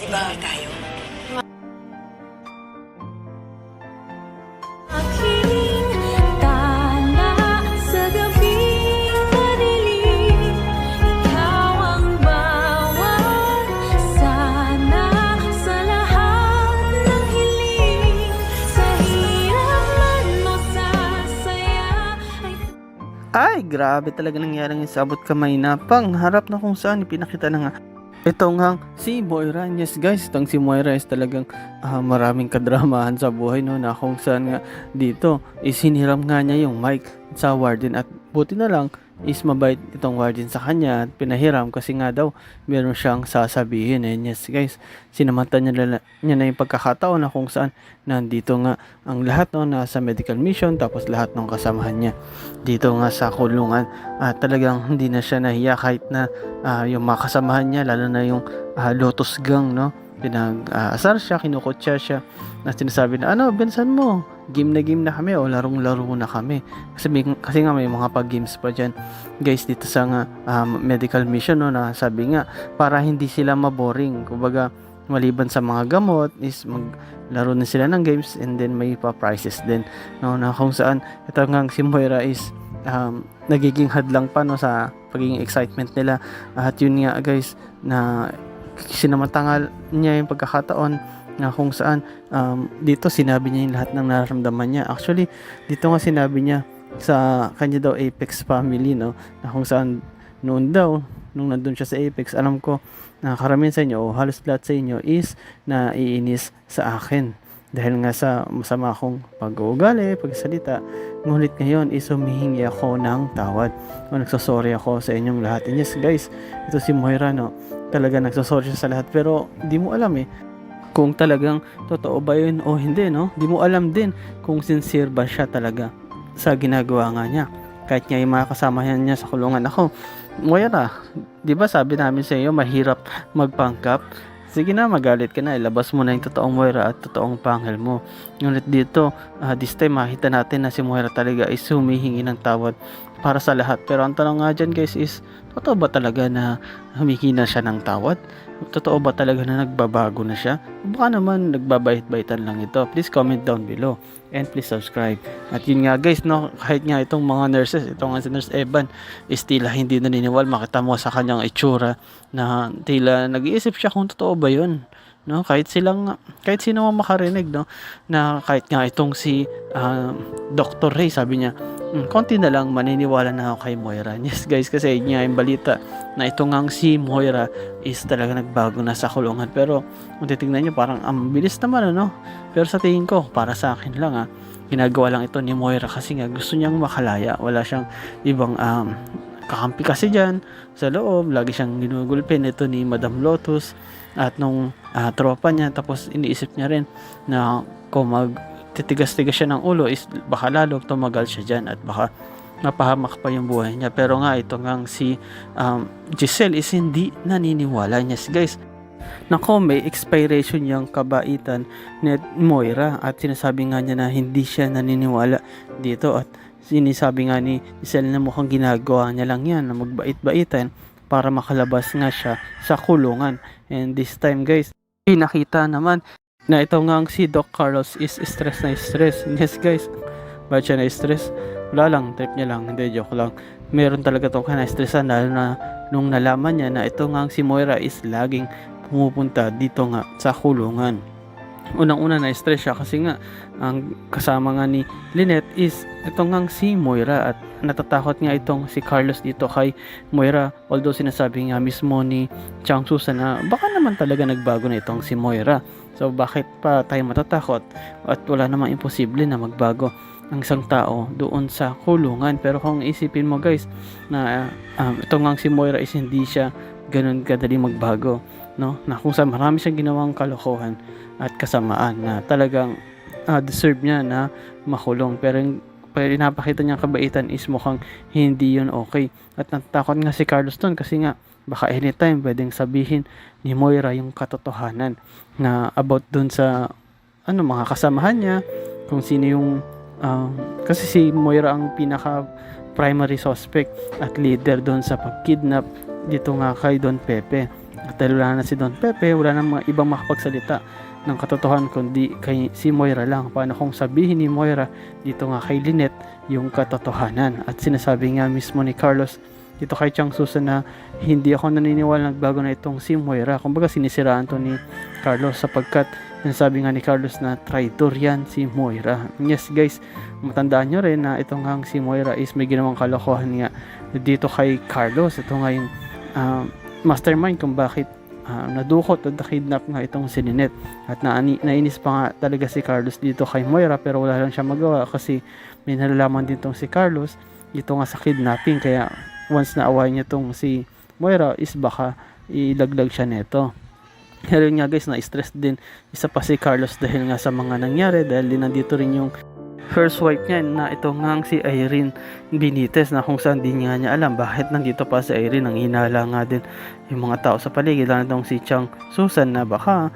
Di ba tayo? Aking tala sa gabing madilim, ikaw ang bawat sana sa lahat ng hiling, sa hirap man o sa saya Ay, grabe talaga nangyari ng sabot kamay na pangharap na kung saan ipinakita na nga. Ito nga si Moira. Yes guys, itong si Moira is talagang maraming kadramahan sa buhay, no, na kung saan nga dito is hiniram nga niya yung mic sa warden, at buti na lang is mabait itong warden sa kanya at pinahiram kasi nga daw meron siyang sasabihin. And yes guys, sinamantala niya na yung pagkakataon na kung saan nandito nga ang lahat, no, nasa medical mission, tapos lahat ng kasamahan niya dito nga sa kulungan, at talagang hindi na siya nahiya kahit na yung mga kasamahan niya, lalo na yung Lotus Gang, no, pinag-asar siya, kinukutya siya, na sinasabi na ano, bensan mo, game na kami o larong-laro na kami, kasi nga may mga pag-games pa dyan guys dito sa nga medical mission, no, na sabi nga para hindi sila maboring, kumbaga maliban sa mga gamot is maglaro na sila ng games, and then may pa-prizes din, no, na kung saan ito nga si Moira is nagiging hadlang pa, no, sa pagiging excitement nila. At yun nga guys, na sinamantangal niya yung pagkakataon na kung saan dito sinabi niya yung lahat ng nararamdaman niya. Actually dito nga sinabi niya sa kanya daw Apex family, no, na kung saan noon daw nung nandun siya sa Apex, alam ko na karamihan sa inyo o halos lahat sa inyo is naiinis sa akin dahil nga sa masama akong pag-uugali, pagsalita. Ngunit ngayon is humihingi ako ng tawad o nagsosorry ako sa inyong lahat. And yes guys, ito si Moira, no, talaga nagsosorry siya sa lahat, pero di mo alam kung talagang totoo ba yun o hindi, no. Di mo alam din kung sincere ba siya talaga sa ginagawa nga niya. Kahit nga yung mga kasama niya sa kulungan. Ako, Moira, di ba sabi namin sa iyo mahirap magpangkap? Sige na, magalit ka na, ilabas mo na yung totoong Moira at totoong pangil mo. Ngunit dito, this time makita natin na si Moira talaga is humihingi ng tawad para sa lahat. Pero ang tanong nga dyan guys is, totoo ba talaga na humihingi na siya ng tawad? Totoo ba talaga na nagbabago na siya? Baka naman nagbabait-baitan lang ito. Please comment down below and please subscribe. At yun nga guys, no, kahit nga itong mga nurses, itong nga si Nurse Evan is tila hindi naniniwala. Makita mo sa kanyang itsura na tila nag-iisip siya kung totoo ba yun, no, kahit sino man makarinig, no, na kahit nga itong si Dr. Ray, sabi niya konti na lang maniniwala na ako kay Moira. Yes guys, kasi yun nga yung balita na ito ngang si Moira is talaga nagbago na sa kulungan. Pero kung titignan nyo, parang ang bilis naman, ano. Pero sa tingin ko, para sa akin lang, ginagawa lang ito ni Moira kasi nga gusto niyang makalaya. Wala siyang ibang kakampi kasi dyan sa loob. Lagi siyang ginugulpin ito ni Madam Lotus at nung tropa niya. Tapos iniisip niya rin na kung titigas-tigas siya ng ulo is baka lalo tumagal siya dyan at baka mapahamak pa yung buhay niya. Pero nga ito ngang si Giselle is hindi naniniwala. Yes guys, nako, may expiration yung kabaitan ni Moira at sinasabi nga niya na hindi siya naniniwala dito, at sinasabi nga ni Giselle na mukhang ginagawa niya lang yan na magbait-baitan para makalabas nga siya sa kulungan. And this time guys, pinakita naman na ito nga si Doc Carlos is stress na stress. Yes guys, bakit siya na-stress? Wala lang, trip niya lang, hindi, joke lang. Meron talaga itong na-stressan, lalo na nung nalaman niya na ito nga si Moira is laging pumupunta dito nga sa kulungan. Unang-una na-stress siya kasi nga ang kasama nga ni Lynette is ito nga si Moira, at natatakot nga itong si Carlos dito kay Moira, although sinasabi nga mismo ni Chang Susan na baka naman talaga nagbago na itong si Moira. So bakit pa tayo matatakot, at wala namang imposible na magbago ang isang tao doon sa kulungan. Pero kung isipin mo guys na ito nga si Moira is hindi siya ganun kadali magbago, no, na kung saan marami siyang ginawang kalokohan at kasamaan na talagang deserve niya na makulong. Pero pinapakita niyang kabaitan is mukhang hindi yun okay. At natatakot nga si Carlos doon kasi nga baka anytime pwedeng sabihin ni Moira yung katotohanan na about doon sa mga kasamahan niya, kung sino yung kasi si Moira ang pinaka primary suspect at leader doon sa pagkidnap dito nga kay Don Pepe. At dahil wala na si Don Pepe, wala na mga ibang makapagsalita ng katotohanan kundi kay si Moira lang. Paano kung sabihin ni Moira dito nga kay Lynette yung katotohanan? At sinasabi nga mismo ni Carlos dito kay Chang Susan na hindi ako naniniwala nagbago na itong si Moira. Kumbaga sinisiraan to ni Carlos sapagkat sabi nga ni Carlos na traitor yan si Moira. Yes guys, matandaan nyo rin na itong hang si Moira is may ginawang kalokohan nga dito kay Carlos. Ito nga yung mastermind kung bakit nadukot at nakidnap nga itong si Lynette. At nainis pa nga talaga si Carlos dito kay Moira, pero wala lang siya magawa kasi may nalalaman din tong si Carlos dito nga sa kidnapping. Kaya once na away niya tong si Moira is baka ilaglag siya neto. Pero yun nga guys, na-stress din isa pa si Carlos dahil nga sa mga nangyari, dahil din nandito rin yung first wife niya na ito nga si Irene Benitez, na kung saan din nga niya alam bakit nandito pa si Irene. Ang hinala nga din yung mga tao sa paligid, lalo itong si Chang Susan na baka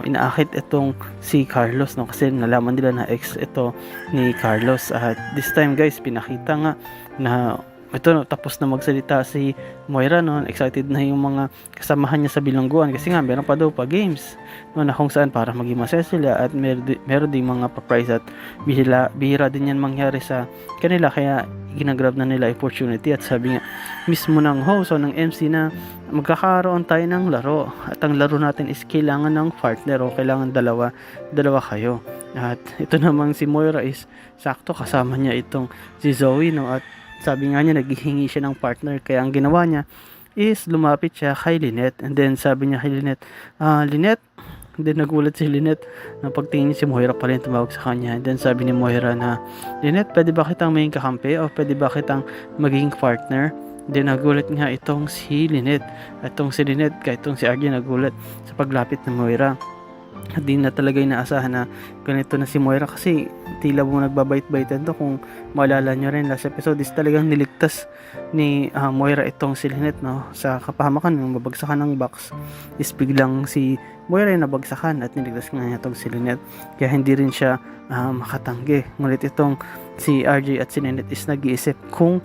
inaakit itong si Carlos, no? Kasi nalaman nila na ex ito ni Carlos. At this time guys, pinakita nga na ito, tapos na magsalita si Moira, no? Excited na yung mga kasamahan niya sa bilangguan kasi nga meron pa daw pa games, no? Na kung saan para maging masaya sila at meron din mga pa-prize at bihira din yan mangyari sa kanila, kaya ginagrab na nila opportunity. At sabi nga mismo ng host o ng MC na magkakaroon tayo ng laro at ang laro natin is kailangan ng partner o kailangan dalawa kayo. At ito namang si Moira is sakto kasama niya itong si Zoe, no? At sabi nga niya naghihingi siya ng partner, kaya ang ginawa niya is lumapit siya kay Lynette. And then sabi niya kay Lynette, Lynette, and then nagulat si Lynette na pagtingin niya si Moira pa rin tumawag sa kanya. And then sabi ni Moira na, Lynette, pwede ba kitang maging kakampi o pwede ba kitang maging partner? And then nagulat nga itong si Lynette. At itong si Lynette, kahit itong si RJ nagulat sa paglapit ng Moira. At di na talaga inaasahan na ganito na si Moira, kasi tila mo nagbabait-baitan to. Kung maalala nyo rin last episode is talagang niligtas ni Moira itong si Lynette, no? Sa kapahamakan ng babagsakan ng box is biglang si Moira yung nabagsakan at niligtas nga niya itong si Lynette, kaya hindi rin siya makatanggi. Ngunit itong si RJ at si Lynette is nag-iisip kung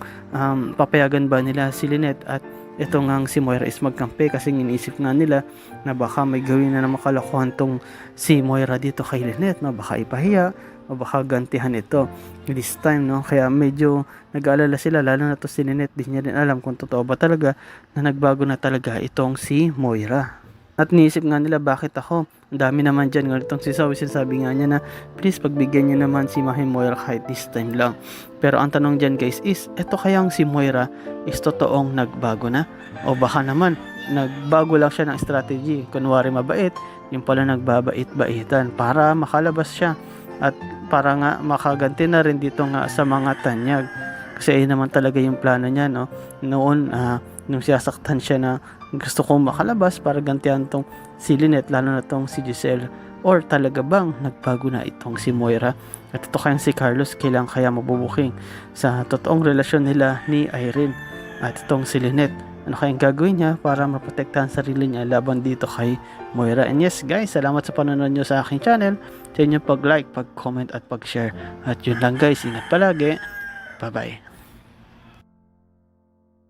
papayagan ba nila si Lynette at ito nga si Moira is magkampi, kasi iniisip nga nila na baka may gawin na makalokohan tong si Moira dito kay Lynette, no? Baka ipahiya o baka gantihan ito this time, no? Kaya medyo nag-aalala sila, lalo na to si Lynette. Di niya rin alam kung totoo ba talaga na nagbago na talaga itong si Moira. At niisip nga nila, bakit ako? Ang dami naman dyan. Ngunit itong si Zoe, sinasabi nga niya na please pagbigyan niyo naman si Moira kahit this time lang. Pero ang tanong dyan guys is, eto kayang si Moira is totoong nagbago na? O baka naman nagbago lang siya ng strategy, kunwari mabait, yung pala nagbabait-baitan para makalabas siya at para nga makaganti na rin dito nga sa mga tanyag. Kasi ayun naman talaga yung plano niya, no? Noon nung siyasaktan siya na gusto kong makalabas para gantihan tong si Lynette, lalo na tong si Giselle. Or talaga bang nagbago na itong si Moira? At ito kayang si Carlos, kailang kaya mabubuking sa totoong relasyon nila ni Irene at itong si Lynette? Ano kayang gagawin niya para maprotektahan sarili niya laban dito kay Moira? And yes guys, salamat sa panonood nyo sa aking channel, sa inyong pag-like, pag-comment at pag-share. At yun lang guys, ingat palagi. Bye bye.